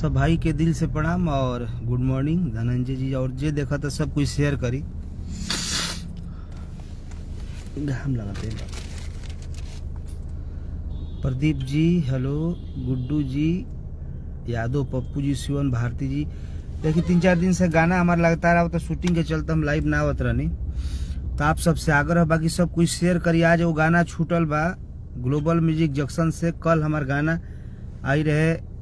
सब भाई के दिल से प्रणाम और गुड मॉर्निंग धनंजय जी। और जे देखा तो सब कुछ शेयर करी। घाम लगाते हैं। प्रदीप जी हेलो, गुड्डू जी, यादव पप्पू जी, शिवन भारती जी। देखिए 3-4 दिन से गाना हमारा लगातार आवता, शूटिंग के चलते हम लाइव ना आवत रहनी, तो आप सबसे आग्रह बाकी सब कुछ शेयर करी। आज वो गाना छूटल बा ग्लोबल म्यूजिक जंक्शन से। कल हमार गाना आई रहे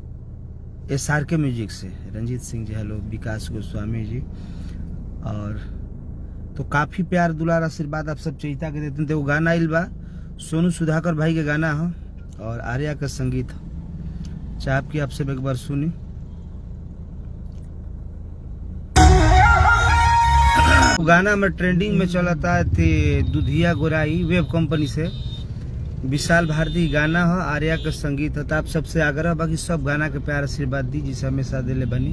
SRK म्यूजिक से, रंजीत सिंह जी हेलो, विकास गोस्वामी जी। और तो काफी प्यार दुलार आशीर्वाद आप सब चैता के देते हैं। तो वो गाना आइल बा सोनू सुधाकर भाई के गाना है और आर्या का संगीत। चाह की आप सब एक बार सुनी। गाना में ट्रेंडिंग में चला था दुधिया गोराई वेब कंपनी से, विशाल भारती गाना है, आर्या का संगीत है। तो आप सबसे आग्रह बाकी सब गाना के प्यार आशीर्वाद दी जिसे हमेशा दिले बनी।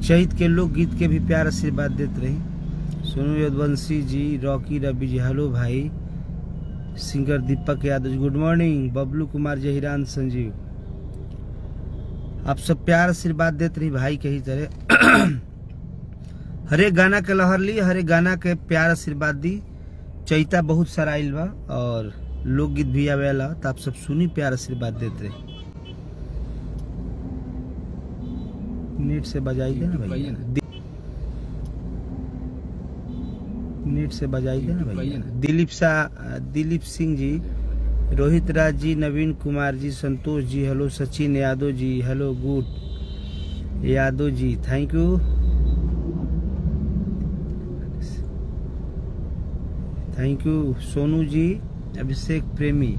चैत के लोक गीत के भी प्यार आशीर्वाद देते रही। सोनू यदवंशी जी, रॉकी रवि जी हेलो भाई, singer Deepak Yadav ji good morning, Bablu Kumar जहीरान Sanjeev. आप सब प्यार आशीर्वाद देते रही भाई के ही तरह। हरे गाना के लहर ली, हरे गाना के प्यार आशीर्वाद दी। चैता बहुत सारा आइल बा और लोकगीत भी आवेला, तो आप सब सुनी प्यार आशीर्वाद देते रहे। नेट से बजाइए ना भैया, नेट से बजाइए ना भैया। दिलीप सिंह जी, रोहित राज जी, नवीन Kumar ji, Santosh ji hello, Sachin Yadav ji hello, good Yadav ji thank you, thank you Sonu ji, Abhishek प्रेमी।